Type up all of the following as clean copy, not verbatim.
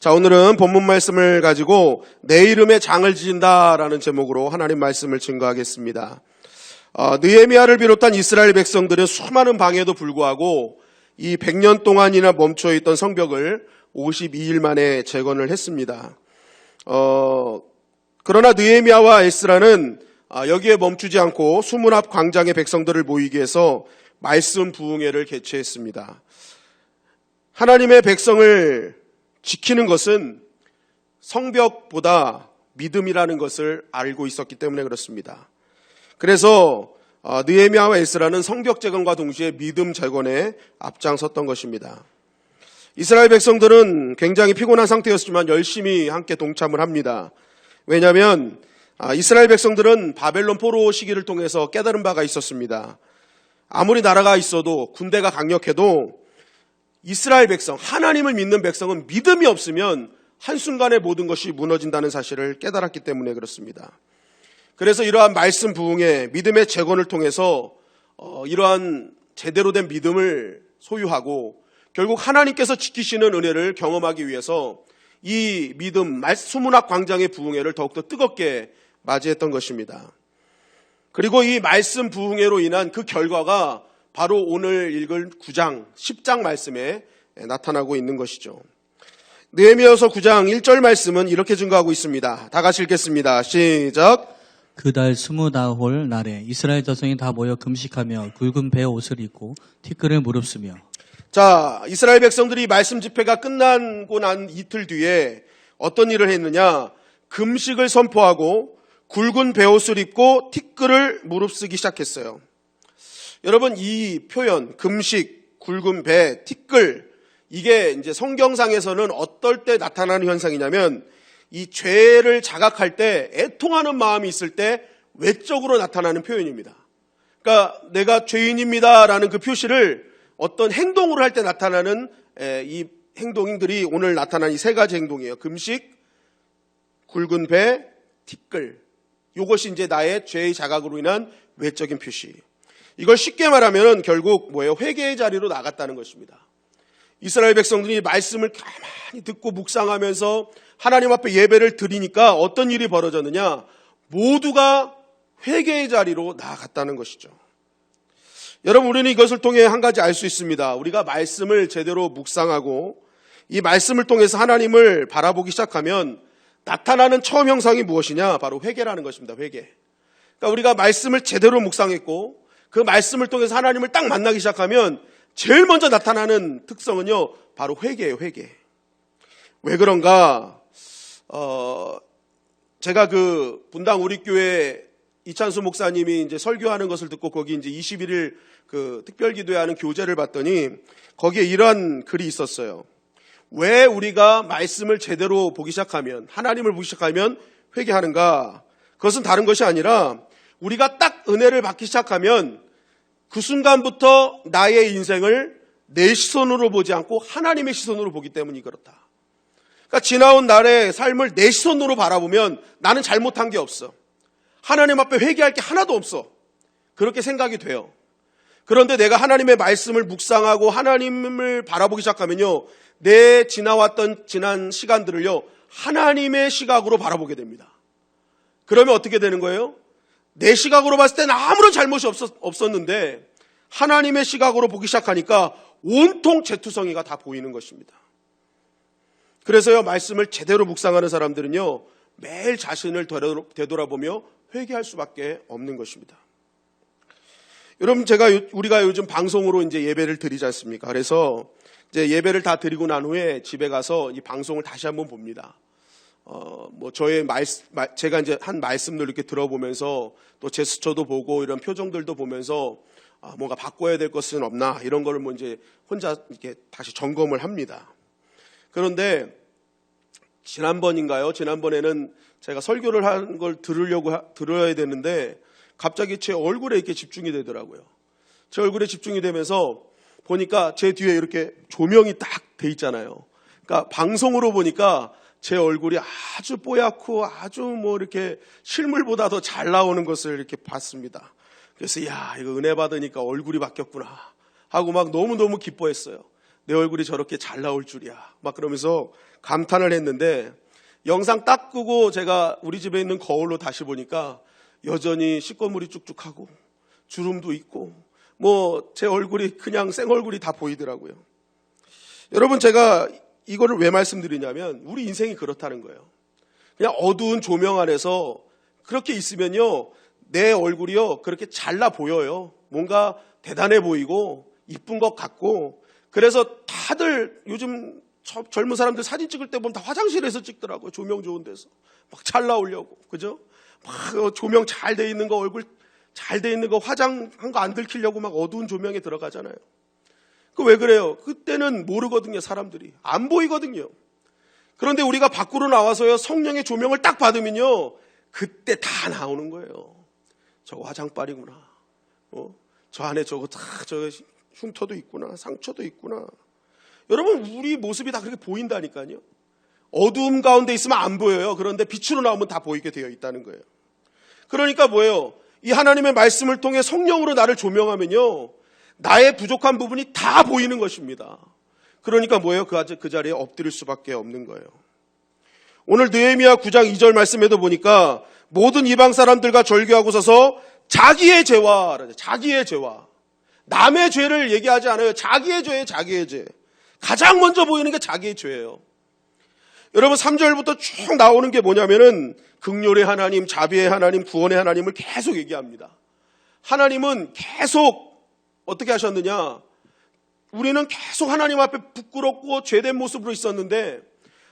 자, 오늘은 본문 말씀을 가지고 내 이름의 장을 지은다라는 제목으로 하나님 말씀을 증거하겠습니다. 느헤미야를 비롯한 이스라엘 백성들은 수많은 방해에도 불구하고 이 100년 동안이나 멈춰있던 성벽을 52일 만에 재건을 했습니다. 그러나 느헤미야와 에스라는 여기에 멈추지 않고 수문 앞 광장의 백성들을 모이게 해서 말씀 부흥회를 개최했습니다. 하나님의 백성을 지키는 것은 성벽보다 믿음이라는 것을 알고 있었기 때문에 그렇습니다. 그래서 느헤미야와 에스라는 성벽 재건과 동시에 믿음 재건에 앞장섰던 것입니다. 이스라엘 백성들은 굉장히 피곤한 상태였지만 열심히 함께 동참을 합니다. 왜냐하면 이스라엘 백성들은 바벨론 포로 시기를 통해서 깨달은 바가 있었습니다. 아무리 나라가 있어도 군대가 강력해도 이스라엘 백성, 하나님을 믿는 백성은 믿음이 없으면 한순간에 모든 것이 무너진다는 사실을 깨달았기 때문에 그렇습니다. 그래서 이러한 말씀 부흥의 믿음의 재건을 통해서 이러한 제대로 된 믿음을 소유하고 결국 하나님께서 지키시는 은혜를 경험하기 위해서 이 믿음, 수문학 광장의 부흥회를 더욱더 뜨겁게 맞이했던 것입니다. 그리고 이 말씀 부흥회로 인한 그 결과가 바로 오늘 읽을 9장, 10장 말씀에 나타나고 있는 것이죠. 느헤미야서 9장 1절 말씀은 이렇게 증거하고 있습니다. 다 같이 읽겠습니다. 시작. 그달 24홀 날에 이스라엘 자손이 다 모여 금식하며 굵은 배 옷을 입고 티끌을 무릅쓰며. 자, 이스라엘 백성들이 말씀 집회가 끝나고 난 이틀 뒤에 어떤 일을 했느냐? 금식을 선포하고 굵은 베옷을 입고 티끌을 무릅쓰기 시작했어요. 여러분, 이 표현 금식, 굵은 배, 티끌, 이게 이제 성경상에서는 어떨 때 나타나는 현상이냐면 이 죄를 자각할 때 애통하는 마음이 있을 때 외적으로 나타나는 표현입니다. 그러니까 내가 죄인입니다라는 그 표시를 어떤 행동으로 할 때 나타나는 이 행동들이 오늘 나타난 이 세 가지 행동이에요. 금식, 굵은 배, 티끌. 이것이 이제 나의 죄의 자각으로 인한 외적인 표시. 이걸 쉽게 말하면 결국 뭐예요? 회개의 자리로 나갔다는 것입니다. 이스라엘 백성들이 말씀을 가만히 듣고 묵상하면서 하나님 앞에 예배를 드리니까 어떤 일이 벌어졌느냐? 모두가 회개의 자리로 나아갔다는 것이죠. 여러분, 우리는 이것을 통해 한 가지 알 수 있습니다. 우리가 말씀을 제대로 묵상하고 이 말씀을 통해서 하나님을 바라보기 시작하면 나타나는 처음 형상이 무엇이냐? 바로 회개라는 것입니다. 회개. 그러니까 우리가 말씀을 제대로 묵상했고 그 말씀을 통해서 하나님을 딱 만나기 시작하면 제일 먼저 나타나는 특성은요, 바로 회개예요, 회개. 왜 그런가? 제가 그 분당 우리 교회 이찬수 목사님이 이제 설교하는 것을 듣고 거기 이제 21일 그 특별 기도회하는 교재를 봤더니 거기에 이런 글이 있었어요. 왜 우리가 말씀을 제대로 보기 시작하면, 하나님을 보기 시작하면 회개하는가? 그것은 다른 것이 아니라 우리가 딱 은혜를 받기 시작하면 그 순간부터 나의 인생을 내 시선으로 보지 않고 하나님의 시선으로 보기 때문이 그렇다. 그러니까 지나온 날의 삶을 내 시선으로 바라보면 나는 잘못한 게 없어. 하나님 앞에 회개할 게 하나도 없어. 그렇게 생각이 돼요. 그런데 내가 하나님의 말씀을 묵상하고 하나님을 바라보기 시작하면요, 내 지나왔던 지난 시간들을요, 하나님의 시각으로 바라보게 됩니다. 그러면 어떻게 되는 거예요? 내 시각으로 봤을 때는 아무런 잘못이 없었는데 하나님의 시각으로 보기 시작하니까 온통 죄투성이가 다 보이는 것입니다. 그래서요, 말씀을 제대로 묵상하는 사람들은요, 매일 자신을 되돌아보며 회개할 수밖에 없는 것입니다. 여러분, 우리가 요즘 방송으로 이제 예배를 드리지 않습니까? 그래서 이제 예배를 다 드리고 난 후에 집에 가서 이 방송을 다시 한번 봅니다. 제가 이제 한 말씀들 이렇게 들어보면서 또 제스처도 보고 이런 표정들도 보면서 뭔가 바꿔야 될 것은 없나 이런 거를 뭐 이제 혼자 이렇게 다시 점검을 합니다. 그런데 지난번에는 제가 설교를 한 걸 들어야 되는데 갑자기 제 얼굴에 이렇게 집중이 되더라고요. 제 얼굴에 집중이 되면서 보니까 제 뒤에 이렇게 조명이 딱 돼 있잖아요. 그러니까 방송으로 보니까 제 얼굴이 아주 뽀얗고 아주 뭐 이렇게 실물보다 더 잘 나오는 것을 이렇게 봤습니다. 그래서 이거 은혜 받으니까 얼굴이 바뀌었구나 하고 막 너무너무 기뻐했어요. 내 얼굴이 저렇게 잘 나올 줄이야. 막 그러면서 감탄을 했는데 영상 딱 끄고 제가 우리 집에 있는 거울로 다시 보니까 여전히 식권물이 쭉쭉하고 주름도 있고 뭐 제 얼굴이 그냥 생얼굴이 다 보이더라고요. 여러분, 제가 이거를 왜 말씀드리냐면 우리 인생이 그렇다는 거예요. 그냥 어두운 조명 안에서 그렇게 있으면요, 내 얼굴이요 그렇게 잘나 보여요. 뭔가 대단해 보이고 이쁜 것 같고. 그래서 다들 요즘 젊은 사람들 사진 찍을 때 보면 다 화장실에서 찍더라고요. 조명 좋은 데서 막 잘 나오려고, 그죠? 막 조명 잘 돼 있는 거, 얼굴 잘 돼 있는 거, 화장한 거 안 들키려고 막 어두운 조명에 들어가잖아요. 그 왜 그래요? 그때는 모르거든요. 사람들이 안 보이거든요. 그런데 우리가 밖으로 나와서요, 성령의 조명을 딱 받으면요, 그때 다 나오는 거예요. 저거 화장빨이구나. 저 안에 저거 다 저 흉터도 있구나, 상처도 있구나. 여러분, 우리 모습이 다 그렇게 보인다니까요. 어두움 가운데 있으면 안 보여요. 그런데 빛으로 나오면 다 보이게 되어 있다는 거예요. 그러니까 뭐예요? 이 하나님의 말씀을 통해 성령으로 나를 조명하면요, 나의 부족한 부분이 다 보이는 것입니다. 그러니까 뭐예요? 그 자리에 엎드릴 수밖에 없는 거예요. 오늘 느헤미야 9장 2절 말씀에도 보니까 모든 이방 사람들과 절규하고 서서 자기의 죄와, 자기의 죄와, 남의 죄를 얘기하지 않아요. 자기의 죄예요. 자기의 죄. 가장 먼저 보이는 게 자기의 죄예요. 여러분, 3절부터 쭉 나오는 게 뭐냐면은 긍휼의 하나님, 자비의 하나님, 구원의 하나님을 계속 얘기합니다. 하나님은 계속 어떻게 하셨느냐? 우리는 계속 하나님 앞에 부끄럽고 죄된 모습으로 있었는데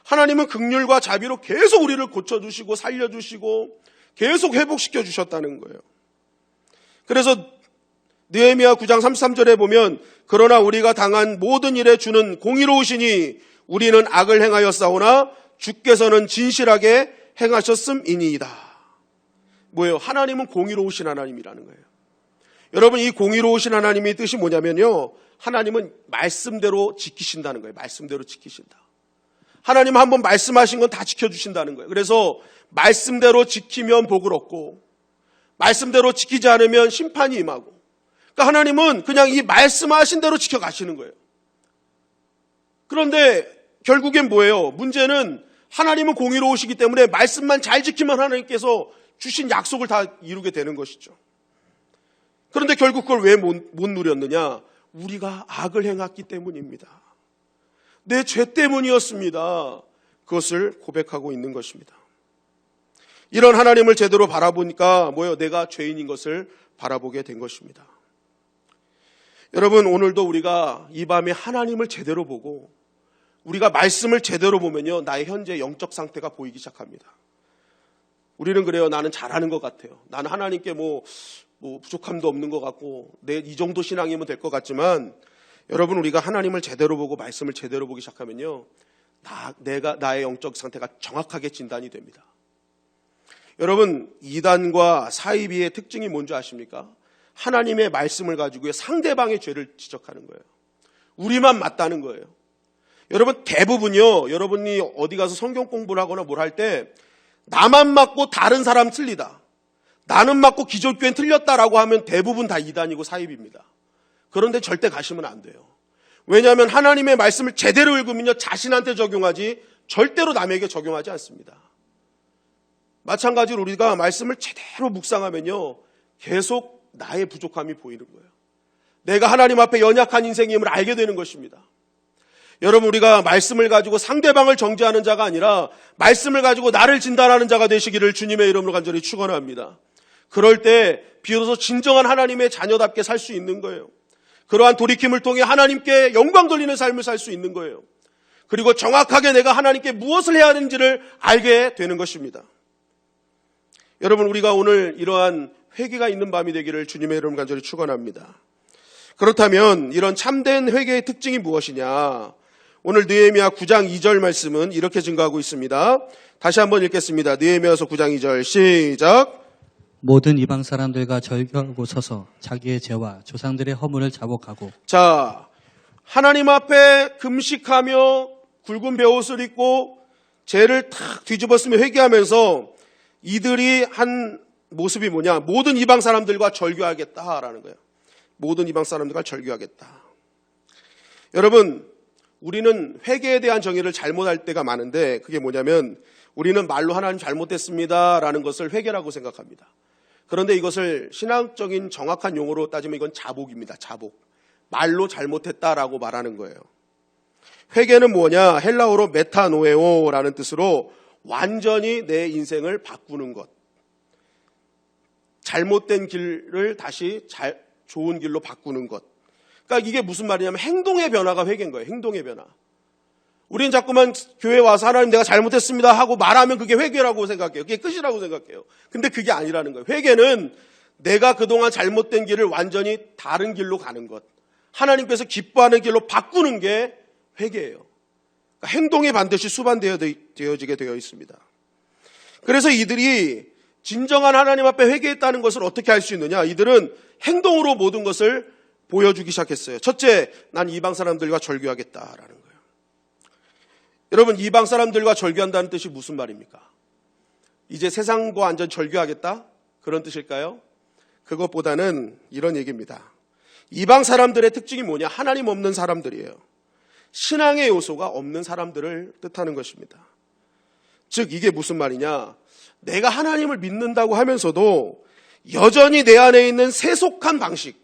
하나님은 긍휼과 자비로 계속 우리를 고쳐주시고 살려주시고 계속 회복시켜 주셨다는 거예요. 그래서 느헤미야 9장 33절에 보면 그러나 우리가 당한 모든 일에 주는 공의로우시니 우리는 악을 행하였사오나 주께서는 진실하게 행하셨음이니이다. 뭐예요? 하나님은 공의로우신 하나님이라는 거예요. 여러분, 이 공의로우신 하나님의 뜻이 뭐냐면요, 하나님은 말씀대로 지키신다는 거예요. 말씀대로 지키신다. 하나님 한번 말씀하신 건 다 지켜주신다는 거예요. 그래서 말씀대로 지키면 복을 얻고 말씀대로 지키지 않으면 심판이 임하고, 그러니까 하나님은 그냥 이 말씀하신 대로 지켜가시는 거예요. 그런데 결국엔 뭐예요? 문제는 하나님은 공의로우시기 때문에 말씀만 잘 지키면 하나님께서 주신 약속을 다 이루게 되는 것이죠. 그런데 결국 그걸 왜 못 누렸느냐? 우리가 악을 행했기 때문입니다. 내 죄 때문이었습니다. 그것을 고백하고 있는 것입니다. 이런 하나님을 제대로 바라보니까 뭐예요? 내가 죄인인 것을 바라보게 된 것입니다. 여러분, 오늘도 우리가 이 밤에 하나님을 제대로 보고 우리가 말씀을 제대로 보면요, 나의 현재 영적 상태가 보이기 시작합니다. 우리는 그래요. 나는 잘하는 것 같아요. 나는 하나님께 뭐 부족함도 없는 것 같고 내 이 정도 신앙이면 될 것 같지만, 여러분, 우리가 하나님을 제대로 보고 말씀을 제대로 보기 시작하면요, 나의 영적 상태가 정확하게 진단이 됩니다. 여러분, 이단과 사이비의 특징이 뭔지 아십니까? 하나님의 말씀을 가지고 상대방의 죄를 지적하는 거예요. 우리만 맞다는 거예요. 여러분, 대부분요, 여러분이 어디 가서 성경 공부를 하거나 뭘 할 때 나만 맞고 다른 사람 틀리다, 나는 맞고 기존교회는 틀렸다라고 하면 대부분 다 이단이고 사입입니다. 그런데 절대 가시면 안 돼요. 왜냐하면 하나님의 말씀을 제대로 읽으면요, 자신한테 적용하지 절대로 남에게 적용하지 않습니다. 마찬가지로 우리가 말씀을 제대로 묵상하면요, 계속 나의 부족함이 보이는 거예요. 내가 하나님 앞에 연약한 인생임을 알게 되는 것입니다. 여러분, 우리가 말씀을 가지고 상대방을 정죄하는 자가 아니라 말씀을 가지고 나를 진단하는 자가 되시기를 주님의 이름으로 간절히 축원합니다. 그럴 때 비로소 진정한 하나님의 자녀답게 살 수 있는 거예요. 그러한 돌이킴을 통해 하나님께 영광 돌리는 삶을 살 수 있는 거예요. 그리고 정확하게 내가 하나님께 무엇을 해야 하는지를 알게 되는 것입니다. 여러분, 우리가 오늘 이러한 회개가 있는 밤이 되기를 주님의 이름으로 간절히 축원합니다. 그렇다면 이런 참된 회개의 특징이 무엇이냐? 오늘 느헤미야 9장 2절 말씀은 이렇게 증거하고 있습니다. 다시 한번 읽겠습니다. 느헤미야서 9장 2절 시작. 모든 이방 사람들과 절규하고 서서 자기의 죄와 조상들의 허물을 자복하고. 자, 하나님 앞에 금식하며 굵은 베옷을 입고 죄를 탁 뒤집었으며 회개하면서 이들이 한 모습이 뭐냐? 모든 이방 사람들과 절규하겠다라는 거예요. 모든 이방 사람들과 절규하겠다. 여러분, 우리는 회개에 대한 정의를 잘못할 때가 많은데 그게 뭐냐면 우리는 말로 하나님 잘못했습니다라는 것을 회개라고 생각합니다. 그런데 이것을 신앙적인 정확한 용어로 따지면 이건 자복입니다. 자복. 말로 잘못했다라고 말하는 거예요. 회개는 뭐냐? 헬라어로 메타노에오라는 뜻으로 완전히 내 인생을 바꾸는 것. 잘못된 길을 다시 좋은 길로 바꾸는 것. 그러니까 이게 무슨 말이냐면 행동의 변화가 회개인 거예요. 행동의 변화. 우리는 자꾸만 교회 와서 하나님 내가 잘못했습니다 하고 말하면 그게 회개라고 생각해요. 그게 끝이라고 생각해요. 근데 그게 아니라는 거예요. 회개는 내가 그동안 잘못된 길을 완전히 다른 길로 가는 것. 하나님께서 기뻐하는 길로 바꾸는 게 회개예요. 그러니까 행동이 반드시 수반되어지게 되어 있습니다. 그래서 이들이 진정한 하나님 앞에 회개했다는 것을 어떻게 알 수 있느냐? 이들은 행동으로 모든 것을 보여주기 시작했어요. 첫째, 난 이방 사람들과 절교하겠다라는 거예요. 여러분, 이방 사람들과 절교한다는 뜻이 무슨 말입니까? 이제 세상과 완전 절교하겠다? 그런 뜻일까요? 그것보다는 이런 얘기입니다. 이방 사람들의 특징이 뭐냐? 하나님 없는 사람들이에요. 신앙의 요소가 없는 사람들을 뜻하는 것입니다. 즉 이게 무슨 말이냐? 내가 하나님을 믿는다고 하면서도 여전히 내 안에 있는 세속한 방식,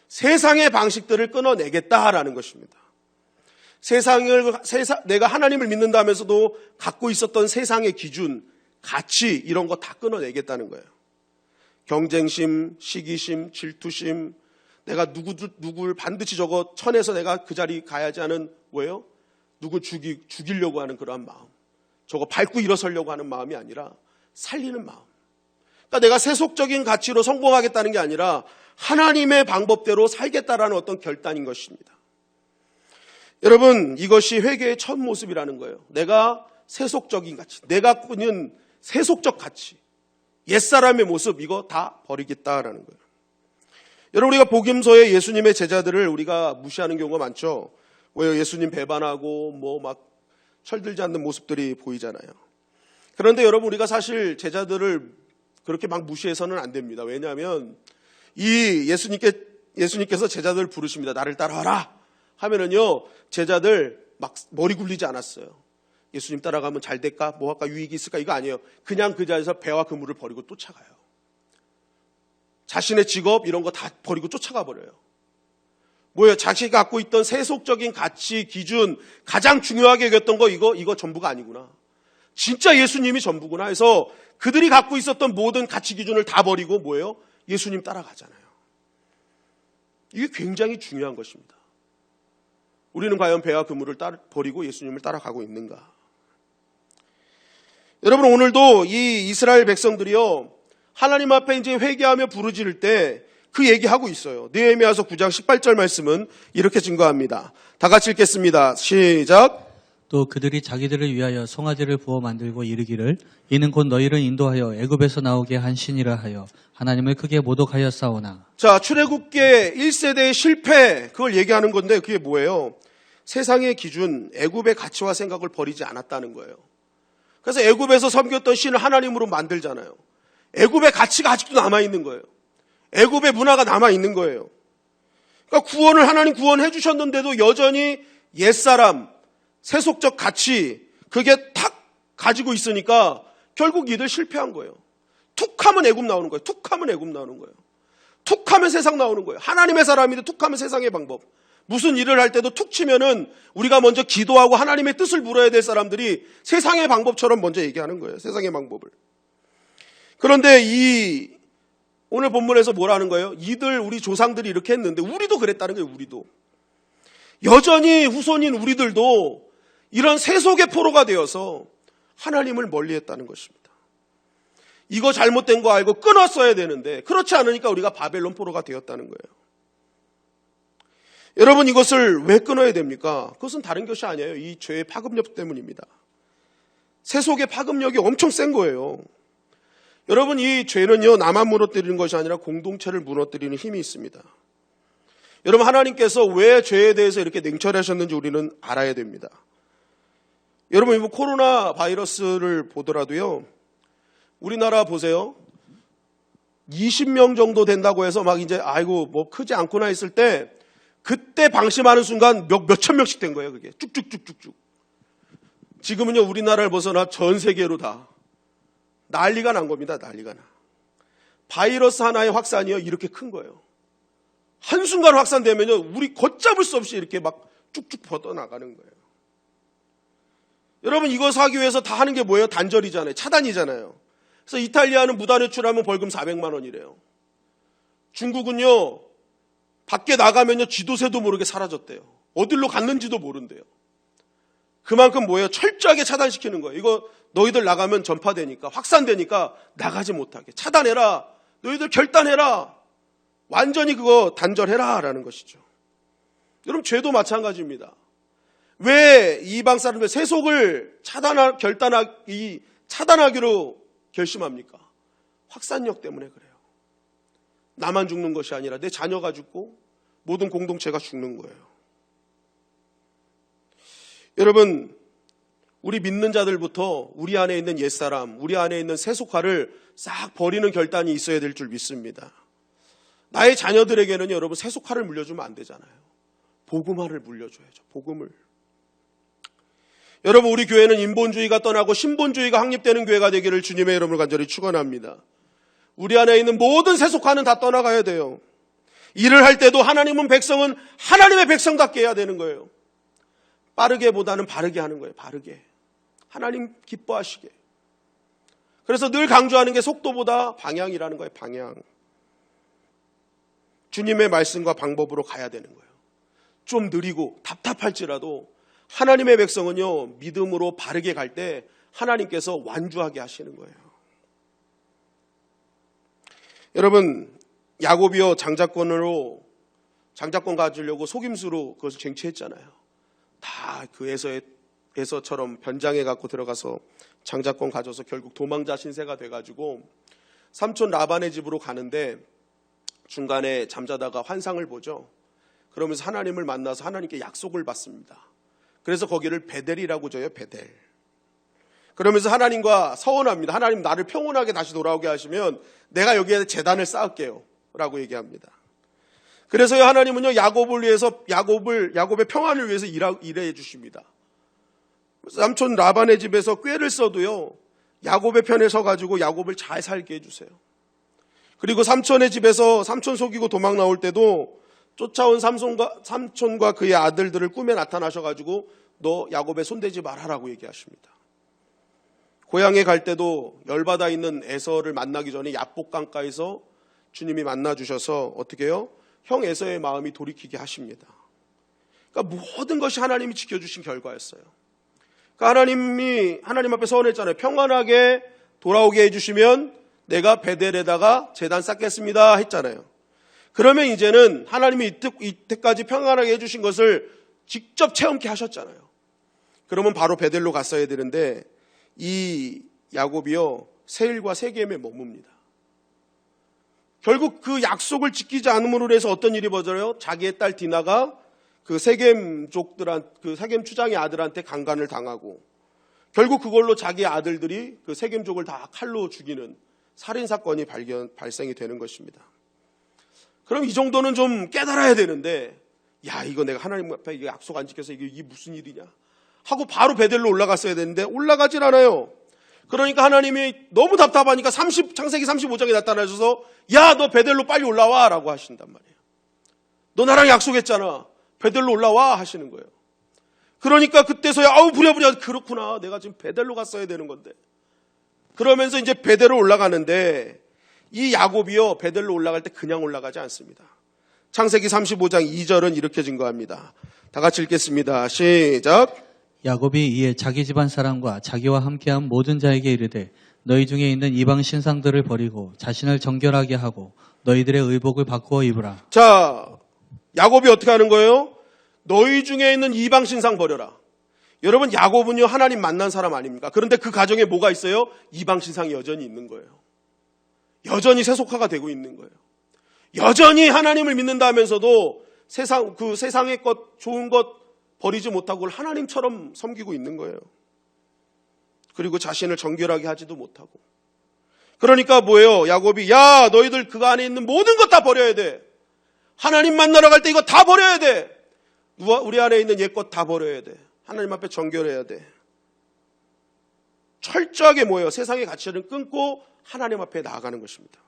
세상의 방식들을 끊어내겠다라는 것입니다. 내가 하나님을 믿는다 하면서도 갖고 있었던 세상의 기준, 가치 이런 거 다 끊어내겠다는 거예요. 경쟁심, 시기심, 질투심, 내가 누구를 반드시 저거 쳐내서 내가 그 자리 가야지 하는 뭐예요? 누구 죽이려고 하는 그러한 마음. 저거 밟고 일어서려고 하는 마음이 아니라 살리는 마음. 그러니까 내가 세속적인 가치로 성공하겠다는 게 아니라 하나님의 방법대로 살겠다라는 어떤 결단인 것입니다. 여러분, 이것이 회개의 첫 모습이라는 거예요. 내가 세속적인 가치, 내가 꾸는 세속적 가치, 옛사람의 모습 이거 다 버리겠다라는 거예요. 여러분, 우리가 복음서에 예수님의 제자들을 우리가 무시하는 경우가 많죠. 왜 예수님 배반하고 뭐 막 철들지 않는 모습들이 보이잖아요. 그런데 여러분, 우리가 사실 제자들을 그렇게 막 무시해서는 안 됩니다. 왜냐하면 이 예수님께서 제자들을 부르십니다. 나를 따라와라 하면은요, 제자들 막 머리 굴리지 않았어요. 예수님 따라가면 잘 될까? 뭐 할까? 유익이 있을까? 이거 아니에요. 그냥 그 자리에서 배와 그물을 버리고 쫓아가요. 자신의 직업 이런 거 다 버리고 쫓아가 버려요. 뭐예요? 자신이 갖고 있던 세속적인 가치, 기준, 가장 중요하게 여겼던 거 이거 전부가 아니구나. 진짜 예수님이 전부구나 해서 그들이 갖고 있었던 모든 가치 기준을 다 버리고 뭐예요? 예수님 따라가잖아요. 이게 굉장히 중요한 것입니다. 우리는 과연 배와 그물을 버리고 예수님을 따라가고 있는가? 여러분, 오늘도 이 이스라엘 백성들이요, 하나님 앞에 이제 회개하며 부르짖을 때 그 얘기하고 있어요. 느헤미야서 9장 18절 말씀은 이렇게 증거합니다. 다 같이 읽겠습니다. 시작. 또 그들이 자기들을 위하여 송아지를 부어 만들고 이르기를 이는 곧 너희를 인도하여 애굽에서 나오게 한 신이라 하여 하나님을 크게 모독하였사오나. 자, 출애굽계 1세대의 실패, 그걸 얘기하는 건데 그게 뭐예요? 세상의 기준, 애굽의 가치와 생각을 버리지 않았다는 거예요. 그래서 애굽에서 섬겼던 신을 하나님으로 만들잖아요. 애굽의 가치가 아직도 남아있는 거예요. 애굽의 문화가 남아있는 거예요. 그러니까 하나님 구원해 주셨는데도 여전히 옛사람, 세속적 가치, 그게 탁 가지고 있으니까 결국 이들 실패한 거예요. 툭하면 애굽 나오는 거예요. 툭하면 애굽 나오는 거예요. 툭하면 세상 나오는 거예요. 하나님의 사람인데 툭하면 세상의 방법. 무슨 일을 할 때도 툭 치면은 우리가 먼저 기도하고 하나님의 뜻을 물어야 될 사람들이 세상의 방법처럼 먼저 얘기하는 거예요. 세상의 방법을. 그런데 오늘 본문에서 뭐라는 거예요? 우리 조상들이 이렇게 했는데 우리도 그랬다는 거예요. 우리도. 여전히 후손인 우리들도 이런 세속의 포로가 되어서 하나님을 멀리했다는 것입니다. 이거 잘못된 거 알고 끊었어야 되는데 그렇지 않으니까 우리가 바벨론 포로가 되었다는 거예요. 여러분, 이것을 왜 끊어야 됩니까? 그것은 다른 것이 아니에요. 이 죄의 파급력 때문입니다. 세속의 파급력이 엄청 센 거예요. 여러분, 이 죄는요, 나만 무너뜨리는 것이 아니라 공동체를 무너뜨리는 힘이 있습니다. 여러분, 하나님께서 왜 죄에 대해서 이렇게 냉철하셨는지 우리는 알아야 됩니다. 여러분, 이번 코로나 바이러스를 보더라도요, 우리나라 보세요. 20명 정도 된다고 해서 막 이제 아이고 뭐 크지 않구나 했을 때 그때 방심하는 순간 몇천 명씩 된 거예요. 그게 쭉쭉쭉쭉쭉. 지금은요, 우리나라를 벗어나 전 세계로 다 난리가 난 겁니다. 난리가 나. 바이러스 하나의 확산이요, 이렇게 큰 거예요. 한순간 확산되면요, 우리 걷잡을 수 없이 이렇게 막 쭉쭉 뻗어나가는 거예요. 여러분, 이거 사기 위해서 다 하는 게 뭐예요? 단절이잖아요. 차단이잖아요. 그래서 이탈리아는 무단 외출하면 벌금 400만 원이래요. 중국은요, 밖에 나가면요, 쥐도새도 모르게 사라졌대요. 어디로 갔는지도 모른대요. 그만큼 뭐예요? 철저하게 차단시키는 거예요. 이거 너희들 나가면 전파되니까, 확산되니까 나가지 못하게. 차단해라. 너희들 결단해라. 완전히 그거 단절해라. 라는 것이죠. 여러분, 죄도 마찬가지입니다. 왜 이방 사람들 세속을 차단하기로 결심합니까? 확산력 때문에 그래요. 나만 죽는 것이 아니라 내 자녀가 죽고 모든 공동체가 죽는 거예요. 여러분, 우리 믿는 자들부터 우리 안에 있는 옛사람, 우리 안에 있는 세속화를 싹 버리는 결단이 있어야 될 줄 믿습니다. 나의 자녀들에게는 여러분 세속화를 물려주면 안 되잖아요. 복음화를 물려줘야죠. 복음을. 여러분, 우리 교회는 인본주의가 떠나고 신본주의가 확립되는 교회가 되기를 주님의 이름으로 간절히 축원합니다. 우리 안에 있는 모든 세속화는 다 떠나가야 돼요. 일을 할 때도 백성은 하나님의 백성답게 해야 되는 거예요. 빠르게보다는 바르게 하는 거예요. 바르게. 하나님 기뻐하시게. 그래서 늘 강조하는 게 속도보다 방향이라는 거예요. 방향. 주님의 말씀과 방법으로 가야 되는 거예요. 좀 느리고 답답할지라도 하나님의 백성은요, 믿음으로 바르게 갈 때 하나님께서 완주하게 하시는 거예요. 여러분, 야곱이요, 장자권 가지려고 속임수로 그것을 쟁취했잖아요. 다 그 에서처럼 변장해 갖고 들어가서 장자권 가져서 결국 도망자 신세가 돼가지고 삼촌 라반의 집으로 가는데 중간에 잠자다가 환상을 보죠. 그러면서 하나님을 만나서 하나님께 약속을 받습니다. 그래서 거기를 베델이라고 줘요. 베델. 그러면서 하나님과 서원합니다. 하나님, 나를 평온하게 다시 돌아오게 하시면 내가 여기에 제단을 쌓을게요 라고 얘기합니다. 그래서요, 하나님은요, 야곱을 위해서 야곱의 평안을 위해서 일해 주십니다. 삼촌 라반의 집에서 꾀를 써도요, 야곱의 편에 서가지고 야곱을 잘 살게 해주세요. 그리고 삼촌의 집에서 삼촌 속이고 도망 나올 때도 쫓아온 삼촌과 그의 아들들을 꿈에 나타나셔가지고 너 야곱에 손대지 말아라고 얘기하십니다. 고향에 갈 때도 열받아 있는 에서를 만나기 전에 야복강가에서 주님이 만나주셔서 어떻게 해요? 형 에서의 마음이 돌이키게 하십니다. 그러니까 모든 것이 하나님이 지켜주신 결과였어요. 그러니까 하나님 앞에 서원했잖아요. 평안하게 돌아오게 해주시면 내가 베델에다가 제단 쌓겠습니다 했잖아요. 그러면 이제는 하나님이 이때까지 평안하게 해주신 것을 직접 체험케 하셨잖아요. 그러면 바로 베델로 갔어야 되는데 이 야곱이요, 세일과 세겜에 머뭅니다. 결국 그 약속을 지키지 않음으로 해서 어떤 일이 벌어져요? 자기의 딸 디나가 그 세겜 추장의 아들한테 강간을 당하고 결국 그걸로 자기 아들들이 그 세겜족을 다 칼로 죽이는 살인사건이 발생이 되는 것입니다. 그럼 이 정도는 좀 깨달아야 되는데, 야, 이거 내가 하나님 앞에 약속 안 지켜서 이게 무슨 일이냐 하고 바로 베델로 올라갔어야 되는데 올라가질 않아요. 그러니까 하나님이 너무 답답하니까 창세기 35장에 나타나셔서 야, 너 베델로 빨리 올라와 라고 하신단 말이에요. 너 나랑 약속했잖아. 베델로 올라와 하시는 거예요. 그러니까 그때서야 아우 부랴부랴, 그렇구나, 내가 지금 베델로 갔어야 되는 건데. 그러면서 이제 베델로 올라가는데 이 야곱이요, 베델로 올라갈 때 그냥 올라가지 않습니다. 창세기 35장 2절은 이렇게 증거합니다. 다 같이 읽겠습니다. 시작. 야곱이 이에 자기 집안 사람과 자기와 함께한 모든 자에게 이르되 너희 중에 있는 이방 신상들을 버리고 자신을 정결하게 하고 너희들의 의복을 바꾸어 입으라. 자, 야곱이 어떻게 하는 거예요? 너희 중에 있는 이방 신상 버려라. 여러분, 야곱은요, 하나님 만난 사람 아닙니까? 그런데 그 가정에 뭐가 있어요? 이방 신상이 여전히 있는 거예요. 여전히 세속화가 되고 있는 거예요. 여전히 하나님을 믿는다 하면서도 세상의 것, 좋은 것 버리지 못하고 하나님처럼 섬기고 있는 거예요. 그리고 자신을 정결하게 하지도 못하고. 그러니까 뭐예요? 야곱이 야, 너희들 그 안에 있는 모든 것 다 버려야 돼. 하나님 만나러 갈 때 이거 다 버려야 돼. 우리 안에 있는 옛것 다 버려야 돼. 하나님 앞에 정결해야 돼. 철저하게 뭐예요? 세상의 가치를 끊고 하나님 앞에 나아가는 것입니다.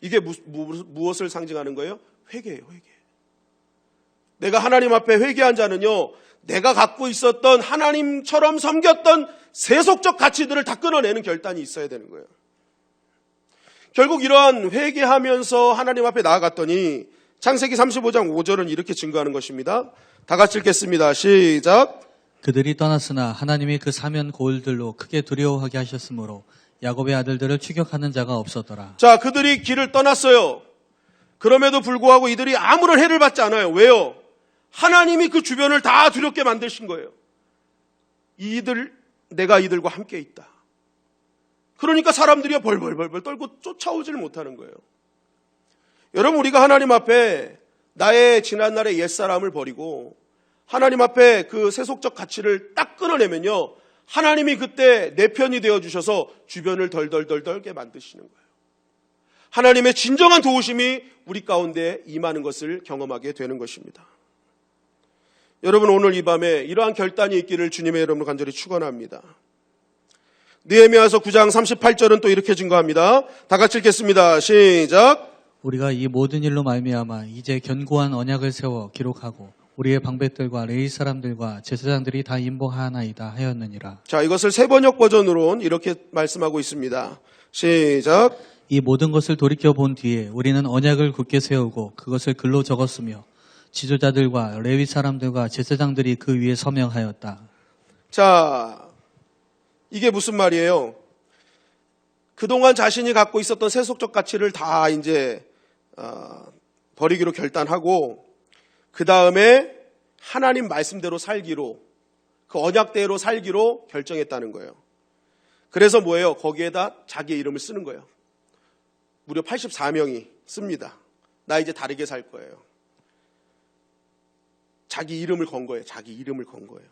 이게 무엇을 상징하는 거예요? 회개예요, 회개. 내가 하나님 앞에 회개한 자는요, 내가 갖고 있었던 하나님처럼 섬겼던 세속적 가치들을 다 끊어내는 결단이 있어야 되는 거예요. 결국 이러한 회개하면서 하나님 앞에 나아갔더니 창세기 35장 5절은 이렇게 증거하는 것입니다. 다 같이 읽겠습니다. 시작. 그들이 떠났으나 하나님이 그 사면 고을들로 크게 두려워하게 하셨으므로 야곱의 아들들을 추격하는 자가 없었더라. 자, 그들이 길을 떠났어요. 그럼에도 불구하고 이들이 아무런 해를 받지 않아요. 왜요? 하나님이 그 주변을 다 두렵게 만드신 거예요. 내가 이들과 함께 있다. 그러니까 사람들이 벌벌벌벌 떨고 쫓아오질 못하는 거예요. 여러분, 우리가 하나님 앞에 나의 지난날의 옛사람을 버리고 하나님 앞에 그 세속적 가치를 딱 끊어내면요, 하나님이 그때 내 편이 되어주셔서 주변을 덜덜덜 떨게 만드시는 거예요. 하나님의 진정한 도우심이 우리 가운데 임하는 것을 경험하게 되는 것입니다. 여러분, 오늘 이 밤에 이러한 결단이 있기를 주님의 이름으로 간절히 축원합니다. 느헤미야서 9장 38절은 또 이렇게 증거합니다. 다 같이 읽겠습니다. 시작. 우리가 이 모든 일로 말미암아 이제 견고한 언약을 세워 기록하고 우리의 방백들과 레위 사람들과 제사장들이 다 인복하나이다 하였느니라. 자, 이것을 세번역 버전으로는 이렇게 말씀하고 있습니다. 시작. 이 모든 것을 돌이켜 본 뒤에 우리는 언약을 굳게 세우고 그것을 글로 적었으며 지도자들과 레위 사람들과 제사장들이 그 위에 서명하였다. 자, 이게 무슨 말이에요? 그동안 자신이 갖고 있었던 세속적 가치를 다 이제 버리기로 결단하고 그 다음에 하나님 말씀대로 살기로, 그 언약대로 살기로 결정했다는 거예요. 그래서 뭐예요? 거기에다 자기의 이름을 쓰는 거예요. 무려 84명이 씁니다. 나 이제 다르게 살 거예요. 자기 이름을 건 거예요. 자기 이름을 건 거예요.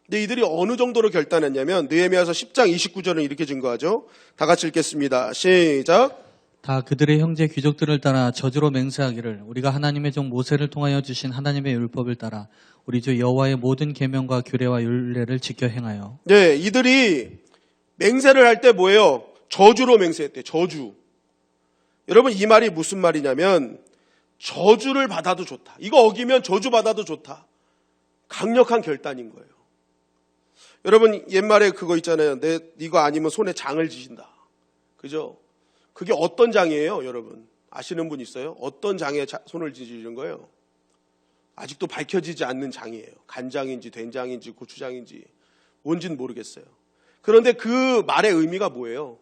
근데 이들이 어느 정도로 결단했냐면 느헤미야서 10장 29절은 이렇게 증거하죠. 다 같이 읽겠습니다. 시작. 다 그들의 형제 귀족들을 따라 저주로 맹세하기를 우리가 하나님의 종 모세를 통하여 주신 하나님의 율법을 따라 우리 주 여호와의 모든 계명과 규례와 율례를 지켜 행하여. 네, 이들이 맹세를 할 때 뭐예요? 저주로 맹세했대. 저주. 여러분, 이 말이 무슨 말이냐면 저주를 받아도 좋다. 이거 어기면 저주 받아도 좋다. 강력한 결단인 거예요. 여러분, 옛말에 그거 있잖아요. 이거 아니면 손에 장을 지신다. 그죠? 그게 어떤 장이에요, 여러분? 아시는 분 있어요? 어떤 장에 손을 지지는 거예요? 아직도 밝혀지지 않는 장이에요. 간장인지 된장인지 고추장인지 뭔지는 모르겠어요. 그런데 그 말의 의미가 뭐예요?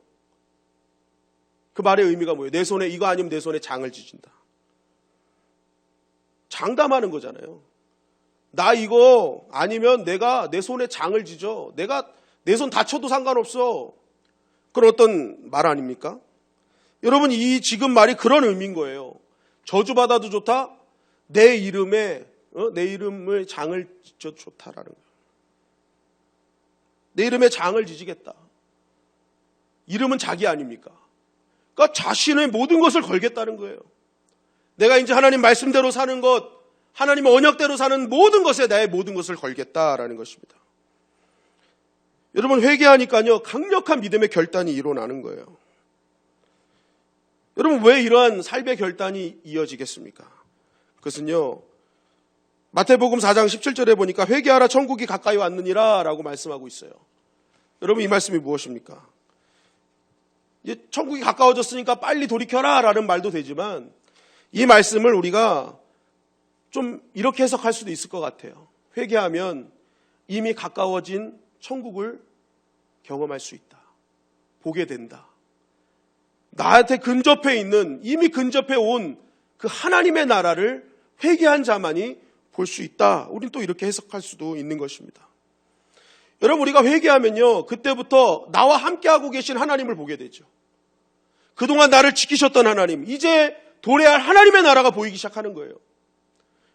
그 말의 의미가 뭐예요? 내 손에, 이거 아니면 내 손에 장을 지진다. 장담하는 거잖아요. 나 이거 아니면 내가 내 손에 장을 지져. 내가 내 손 다쳐도 상관없어. 그런 어떤 말 아닙니까? 여러분, 이 지금 말이 그런 의미인 거예요. 저주받아도 좋다. 내 이름을 장을 지져 좋다라는 거예요. 내 이름에 장을 지지겠다. 이름은 자기 아닙니까? 그러니까 자신의 모든 것을 걸겠다는 거예요. 내가 이제 하나님 말씀대로 사는 것, 하나님의 언약대로 사는 모든 것에 나의 모든 것을 걸겠다라는 것입니다. 여러분, 회개하니까요, 강력한 믿음의 결단이 일어나는 거예요. 여러분, 왜 이러한 삶의 결단이 이어지겠습니까? 그것은요, 마태복음 4장 17절에 보니까 회개하라 천국이 가까이 왔느니라 라고 말씀하고 있어요. 여러분, 이 말씀이 무엇입니까? 이제 천국이 가까워졌으니까 빨리 돌이켜라 라는 말도 되지만 이 말씀을 우리가 좀 이렇게 해석할 수도 있을 것 같아요. 회개하면 이미 가까워진 천국을 경험할 수 있다. 보게 된다. 나한테 근접해 있는, 이미 근접해 온 그 하나님의 나라를 회개한 자만이 볼 수 있다. 우린 또 이렇게 해석할 수도 있는 것입니다. 여러분, 우리가 회개하면요, 그때부터 나와 함께하고 계신 하나님을 보게 되죠. 그동안 나를 지키셨던 하나님, 이제 도래할 하나님의 나라가 보이기 시작하는 거예요.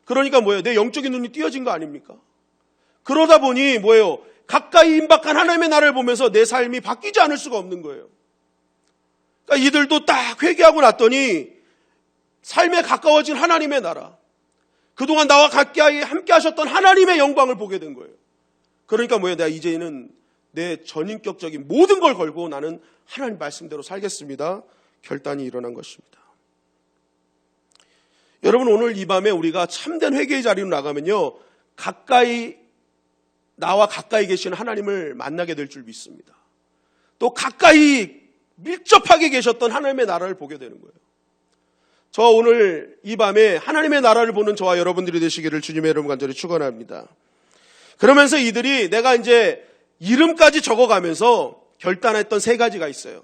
그러니까 뭐예요? 내 영적인 눈이 띄어진 거 아닙니까? 그러다 보니 뭐예요? 가까이 임박한 하나님의 나라를 보면서 내 삶이 바뀌지 않을 수가 없는 거예요. 그러니까 이들도 딱 회개하고 났더니 삶에 가까워진 하나님의 나라, 그동안 나와 함께 하셨던 하나님의 영광을 보게 된 거예요. 그러니까 뭐예요? 내가 이제는 내 전인격적인 모든 걸 걸고 나는 하나님 말씀대로 살겠습니다. 결단이 일어난 것입니다. 여러분, 오늘 이 밤에 우리가 참된 회개의 자리로 나가면요, 나와 가까이 계신 하나님을 만나게 될 줄 믿습니다. 또 가까이 밀접하게 계셨던 하나님의 나라를 보게 되는 거예요. 저 오늘 이 밤에 하나님의 나라를 보는 저와 여러분들이 되시기를 주님의 이름 간절히 축원합니다. 그러면서 이들이 내가 이제 이름까지 적어가면서 결단했던 세 가지가 있어요.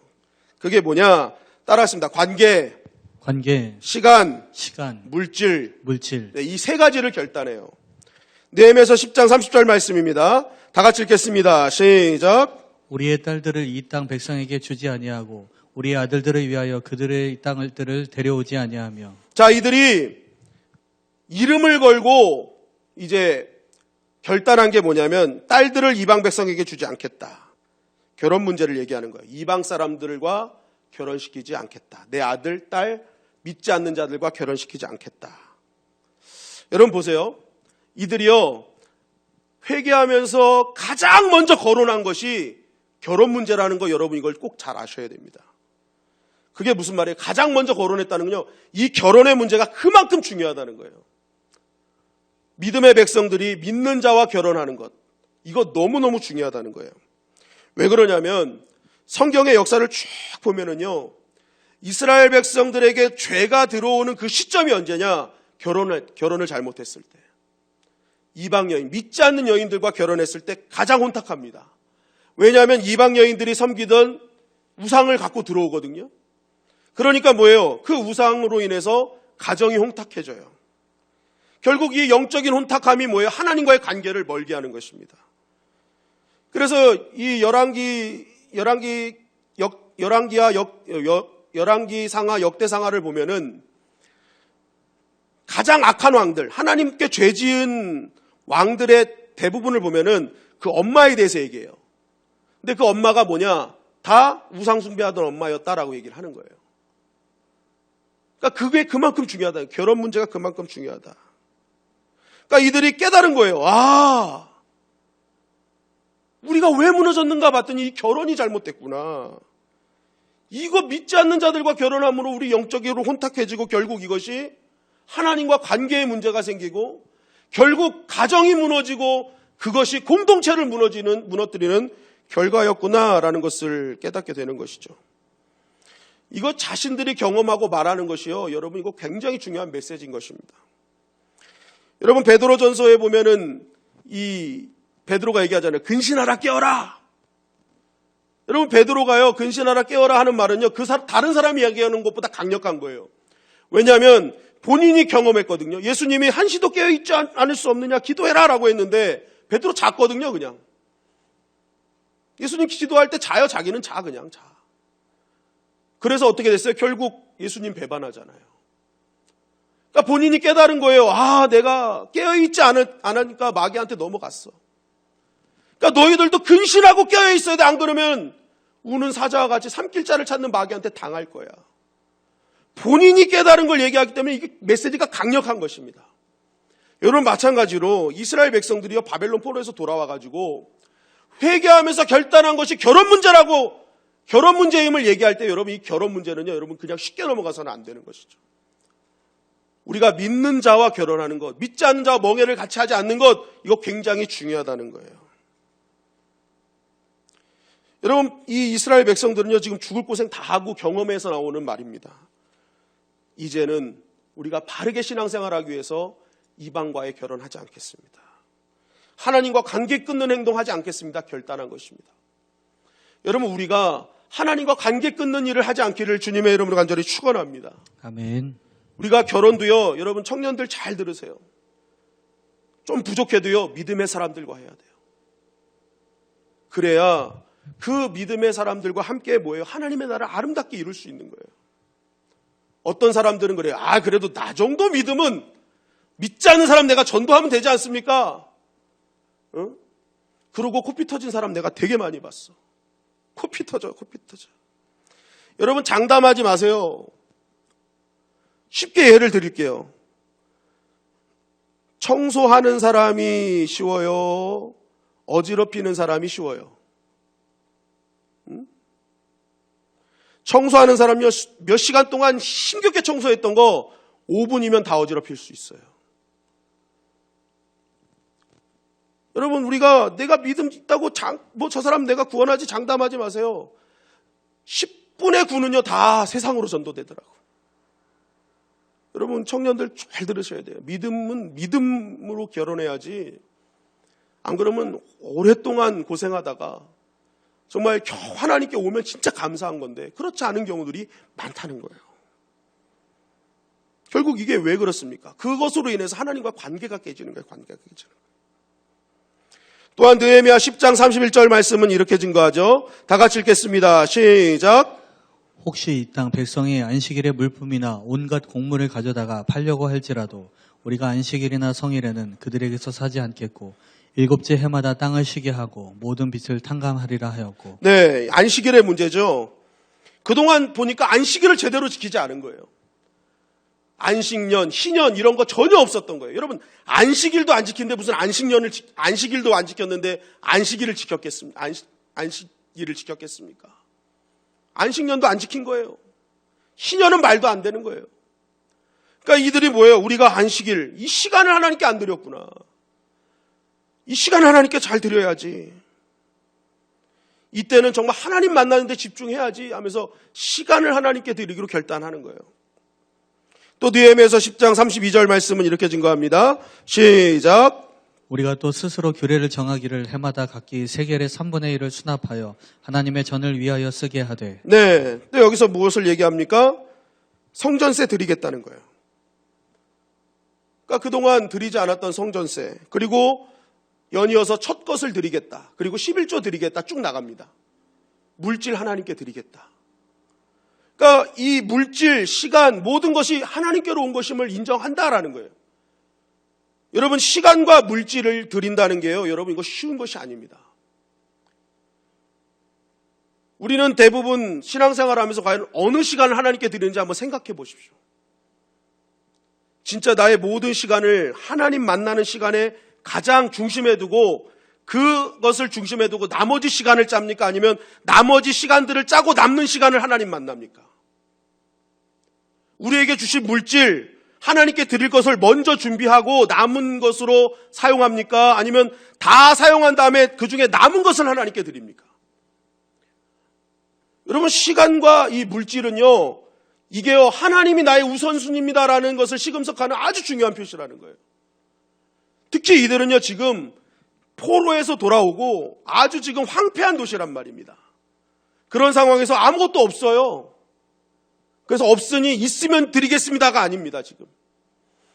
그게 뭐냐? 따라했습니다. 관계, 시간, 물질. 네, 이 세 가지를 결단해요. 느헤미야서 10장 30절 말씀입니다. 다 같이 읽겠습니다. 시작. 우리의 딸들을 이 땅 백성에게 주지 아니하고 우리의 아들들을 위하여 그들의 땅들을 데려오지 아니하며. 자, 이들이 이름을 걸고 이제 결단한 게 뭐냐면 딸들을 이방 백성에게 주지 않겠다. 결혼 문제를 얘기하는 거예요. 이방 사람들과 결혼시키지 않겠다. 내 아들, 딸, 믿지 않는 자들과 결혼시키지 않겠다. 여러분 보세요. 이들이요, 회개하면서 가장 먼저 거론한 것이 결혼 문제라는 거, 여러분 이걸 꼭 잘 아셔야 됩니다. 그게 무슨 말이에요? 가장 먼저 거론했다는 건요, 이 결혼의 문제가 그만큼 중요하다는 거예요. 믿음의 백성들이 믿는 자와 결혼하는 것, 이거 너무너무 중요하다는 거예요. 왜 그러냐면 성경의 역사를 쭉 보면은요, 이스라엘 백성들에게 죄가 들어오는 그 시점이 언제냐? 결혼을 잘못했을 때. 이방 여인, 믿지 않는 여인들과 결혼했을 때 가장 혼탁합니다. 왜냐하면 이방 여인들이 섬기던 우상을 갖고 들어오거든요. 그러니까 뭐예요? 그 우상으로 인해서 가정이 혼탁해져요. 결국 이 영적인 혼탁함이 뭐예요? 하나님과의 관계를 멀게 하는 것입니다. 그래서 이 열왕기상하, 역대상하를 보면은 가장 악한 왕들, 하나님께 죄 지은 왕들의 대부분을 보면은 그 엄마에 대해서 얘기해요. 근데 그 엄마가 뭐냐? 다 우상 숭배하던 엄마였다라고 얘기를 하는 거예요. 그러니까 그게 그만큼 중요하다. 결혼 문제가 그만큼 중요하다. 그러니까 이들이 깨달은 거예요. 아, 우리가 왜 무너졌는가 봤더니 이 결혼이 잘못됐구나. 이거 믿지 않는 자들과 결혼함으로 우리 영적으로 혼탁해지고 결국 이것이 하나님과 관계에 문제가 생기고 결국 가정이 무너지고 그것이 공동체를 무너뜨리는 결과였구나라는 것을 깨닫게 되는 것이죠. 이거 자신들이 경험하고 말하는 것이요, 여러분 이거 굉장히 중요한 메시지인 것입니다. 여러분 베드로전서에 보면은 이 베드로가 얘기하잖아요. 근신하라 깨어라. 여러분 베드로가요, 근신하라 깨어라 하는 말은요, 다른 사람이 이야기하는 것보다 강력한 거예요. 왜냐하면 본인이 경험했거든요. 예수님이 한시도 깨어있지 않을 수 없느냐, 기도해라 라고 했는데 베드로 잤거든요. 그냥 예수님 기도할 때 자요. 자기는 자, 그냥 자. 그래서 어떻게 됐어요? 결국 예수님 배반하잖아요. 그러니까 본인이 깨달은 거예요. 아, 내가 깨어있지 않으니까 마귀한테 넘어갔어. 그러니까 너희들도 근신하고 깨어있어야 돼. 안 그러면 우는 사자와 같이 삼킬자를 찾는 마귀한테 당할 거야. 본인이 깨달은 걸 얘기하기 때문에 이게 메시지가 강력한 것입니다. 여러분 마찬가지로 이스라엘 백성들이요, 바벨론 포로에서 돌아와가지고 회개하면서 결단한 것이 결혼 문제라고, 결혼 문제임을 얘기할 때 여러분 이 결혼 문제는요, 여러분 그냥 쉽게 넘어가서는 안 되는 것이죠. 우리가 믿는 자와 결혼하는 것, 믿지 않는 자와 멍해를 같이 하지 않는 것, 이거 굉장히 중요하다는 거예요. 여러분 이 이스라엘 백성들은요, 지금 죽을 고생 다 하고 경험해서 나오는 말입니다. 이제는 우리가 바르게 신앙생활하기 위해서 이방과의 결혼하지 않겠습니다. 하나님과 관계 끊는 행동하지 않겠습니다. 결단한 것입니다. 여러분 우리가 하나님과 관계 끊는 일을 하지 않기를 주님의 이름으로 간절히 축원합니다. 아멘. 우리가 결혼도요, 여러분 청년들 잘 들으세요. 좀 부족해도요, 믿음의 사람들과 해야 돼요. 그래야 그 믿음의 사람들과 함께 뭐예요? 하나님의 나라를 아름답게 이룰 수 있는 거예요. 어떤 사람들은 그래요. 아, 그래도 나 정도 믿음은 믿지 않는 사람 내가 전도하면 되지 않습니까? 응? 그러고 코피 터진 사람 내가 되게 많이 봤어. 코피 터져. 여러분 장담하지 마세요. 쉽게 예를 드릴게요. 청소하는 사람이 쉬워요? 어지럽히는 사람이 쉬워요? 청소하는 사람이 몇 시간 동안 힘겹게 청소했던 거 5분이면 다 어지럽힐 수 있어요. 여러분, 우리가 내가 믿음 있다고 저 사람 내가 구원하지 장담하지 마세요. 10분의 9는요 다 세상으로 전도되더라고요. 여러분, 청년들 잘 들으셔야 돼요. 믿음은 믿음으로 결혼해야지, 안 그러면 오랫동안 고생하다가 정말 겨우 하나님께 오면 진짜 감사한 건데 그렇지 않은 경우들이 많다는 거예요. 결국 이게 왜 그렇습니까? 그것으로 인해서 하나님과 관계가 깨지는 거예요. 관계가 깨지는 거예요. 또한 느헤미야 10장 31절 말씀은 이렇게 증거하죠. 다 같이 읽겠습니다. 시작. 혹시 이 땅 백성이 안식일에 물품이나 온갖 곡물을 가져다가 팔려고 할지라도 우리가 안식일이나 성일에는 그들에게서 사지 않겠고 일곱째 해마다 땅을 쉬게 하고 모든 빚을 탕감하리라 하였고. 네, 안식일의 문제죠. 그동안 보니까 안식일을 제대로 지키지 않은 거예요. 안식년, 희년 이런 거 전혀 없었던 거예요. 여러분, 안식일도 안 지키는데 무슨 안식일도 안 지켰는데 안식일을 지켰겠습니까? 안식일을 지켰겠습니까? 안식년도 안 지킨 거예요. 희년은 말도 안 되는 거예요. 그러니까 이들이 뭐예요? 우리가 안식일, 이 시간을 하나님께 안 드렸구나. 이 시간을 하나님께 잘 드려야지. 이때는 정말 하나님 만나는 데 집중해야지 하면서 시간을 하나님께 드리기로 결단하는 거예요. 또 느헤미야서 10장 32절 말씀은 이렇게 증거합니다. 시작. 우리가 또 스스로 규례를 정하기를 해마다 각기 세겔의 3분의 1을 수납하여 하나님의 전을 위하여 쓰게 하되. 네. 또 여기서 무엇을 얘기합니까? 성전세 드리겠다는 거예요. 그러니까 그동안 드리지 않았던 성전세, 그리고 연이어서 첫 것을 드리겠다, 그리고 11조 드리겠다 쭉 나갑니다. 물질 하나님께 드리겠다. 그러니까 이 물질, 시간, 모든 것이 하나님께로 온 것임을 인정한다라는 거예요. 여러분, 시간과 물질을 드린다는 게요, 여러분, 이거 쉬운 것이 아닙니다. 우리는 대부분 신앙생활을 하면서 과연 어느 시간을 하나님께 드리는지 한번 생각해 보십시오. 진짜 나의 모든 시간을 하나님 만나는 시간에 가장 중심에 두고 그것을 중심에 두고 나머지 시간을 짭니까? 아니면 나머지 시간들을 짜고 남는 시간을 하나님 만납니까? 우리에게 주신 물질, 하나님께 드릴 것을 먼저 준비하고 남은 것으로 사용합니까? 아니면 다 사용한 다음에 그 중에 남은 것을 하나님께 드립니까? 여러분, 시간과 이 물질은요, 이게요, 하나님이 나의 우선순위입니다라는 것을 시금석하는 아주 중요한 표시라는 거예요. 특히 이들은요, 지금 포로에서 돌아오고 아주 지금 황폐한 도시란 말입니다. 그런 상황에서 아무것도 없어요. 그래서 없으니 있으면 드리겠습니다가 아닙니다, 지금.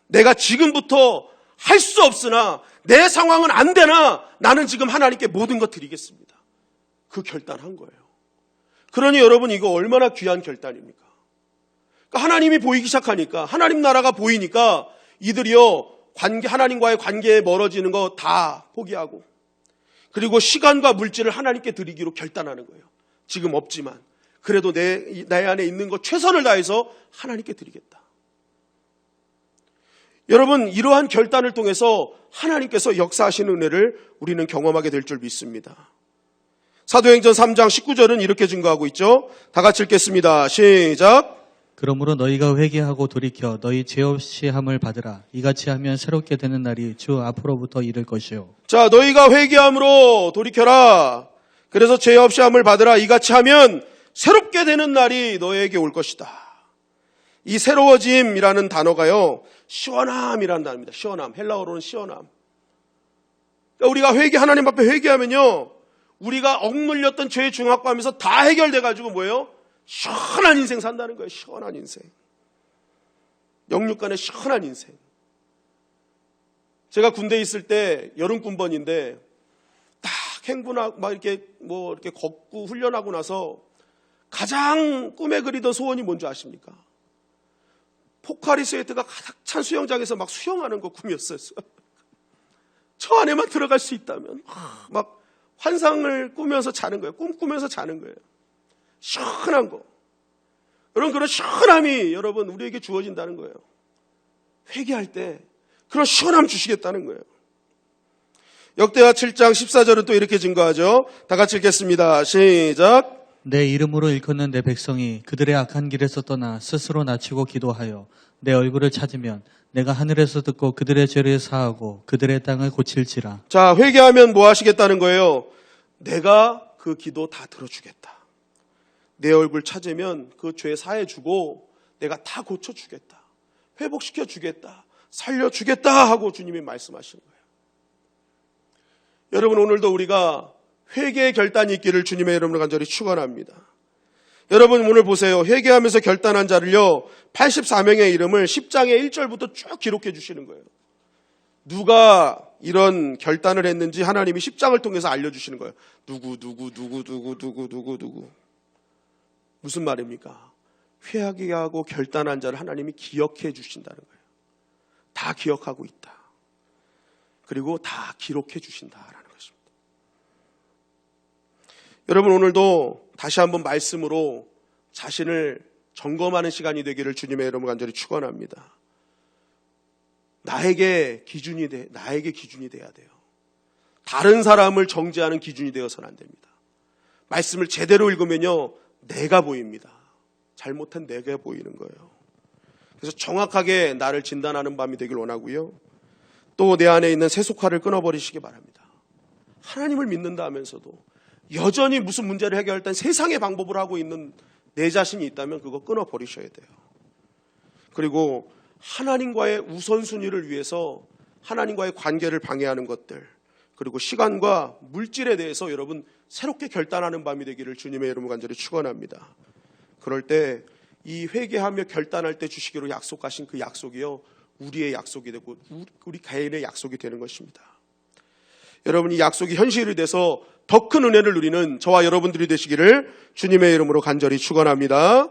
내가 지금부터 할 수 없으나 내 상황은 안 되나 나는 지금 하나님께 모든 것 드리겠습니다. 그 결단한 거예요. 그러니 여러분, 이거 얼마나 귀한 결단입니까? 그러니까 하나님이 보이기 시작하니까, 하나님 나라가 보이니까 이들이요, 하나님과의 관계에 멀어지는 거 다 포기하고, 그리고 시간과 물질을 하나님께 드리기로 결단하는 거예요. 지금 없지만 그래도 내 안에 있는 것 최선을 다해서 하나님께 드리겠다. 여러분, 이러한 결단을 통해서 하나님께서 역사하시는 은혜를 우리는 경험하게 될 줄 믿습니다. 사도행전 3장 19절은 이렇게 증거하고 있죠. 다 같이 읽겠습니다. 시작. 그러므로 너희가 회개하고 돌이켜 너희 죄 없이 함을 받으라. 이같이 하면 새롭게 되는 날이 주 앞으로부터 이를 것이요. 자, 너희가 회개함으로 돌이켜라. 그래서 죄 없이 함을 받으라. 이같이 하면 새롭게 되는 날이 너희에게 올 것이다. 이 새로워짐이라는 단어가요, 시원함이라는 단어입니다. 시원함. 헬라어로는 시원함. 그러니까 우리가 하나님 앞에 회개하면요, 우리가 억눌렸던 죄의 중압감에서 다 해결돼가지고 뭐예요? 시원한 인생 산다는 거예요. 시원한 인생. 영육간의 시원한 인생. 제가 군대에 있을 때 여름 군번인데 딱 행군하고 막 이렇게 걷고 훈련하고 나서 가장 꿈에 그리던 소원이 뭔지 아십니까? 포카리 스웨트가 가득 찬 수영장에서 막 수영하는 거 꿈이었어요. 저 안에만 들어갈 수 있다면 막 환상을 꾸면서 자는 거예요. 꿈꾸면서 자는 거예요. 시원한 거. 여러분, 그런 시원함이 여러분 우리에게 주어진다는 거예요. 회개할 때 그런 시원함 주시겠다는 거예요. 역대하 7장 14절은 또 이렇게 증거하죠. 다 같이 읽겠습니다. 시작. 내 이름으로 일컫는 내 백성이 그들의 악한 길에서 떠나 스스로 낮추고 기도하여 내 얼굴을 찾으면 내가 하늘에서 듣고 그들의 죄를 사하고 그들의 땅을 고칠지라. 자, 회개하면 뭐 하시겠다는 거예요? 내가 그 기도 다 들어주겠다. 내 얼굴 찾으면 그 죄 사해주고 내가 다 고쳐주겠다. 회복시켜주겠다. 살려주겠다 하고 주님이 말씀하시는 거예요. 여러분, 오늘도 우리가 회개의 결단이 있기를 주님의 이름으로 간절히 축원합니다. 여러분, 오늘 보세요. 회개하면서 결단한 자를요, 84명의 이름을 10장의 1절부터 쭉 기록해 주시는 거예요. 누가 이런 결단을 했는지 하나님이 10장을 통해서 알려주시는 거예요. 누구. 무슨 말입니까? 회개하고 결단한 자를 하나님이 기억해 주신다는 거예요. 다 기억하고 있다. 그리고 다 기록해 주신다라는 것입니다. 여러분, 오늘도 다시 한번 말씀으로 자신을 점검하는 시간이 되기를 주님의 이름으로 간절히 축원합니다. 나에게 기준이 돼야 돼요. 다른 사람을 정죄하는 기준이 되어서는 안 됩니다. 말씀을 제대로 읽으면요, 내가 보입니다. 잘못한 내가 보이는 거예요. 그래서 정확하게 나를 진단하는 밤이 되길 원하고요. 또 내 안에 있는 세속화를 끊어버리시기 바랍니다. 하나님을 믿는다 하면서도 여전히 무슨 문제를 해결할 땐 세상의 방법을 하고 있는 내 자신이 있다면 그거 끊어버리셔야 돼요. 그리고 하나님과의 우선순위를 위해서 하나님과의 관계를 방해하는 것들, 그리고 시간과 물질에 대해서 여러분 새롭게 결단하는 밤이 되기를 주님의 이름으로 간절히 축원합니다. 그럴 때 이 회개하며 결단할 때 주시기로 약속하신 그 약속이요, 우리의 약속이 되고 우리 개인의 약속이 되는 것입니다. 여러분, 이 약속이 현실이 돼서 더 큰 은혜를 누리는 저와 여러분들이 되시기를 주님의 이름으로 간절히 축원합니다.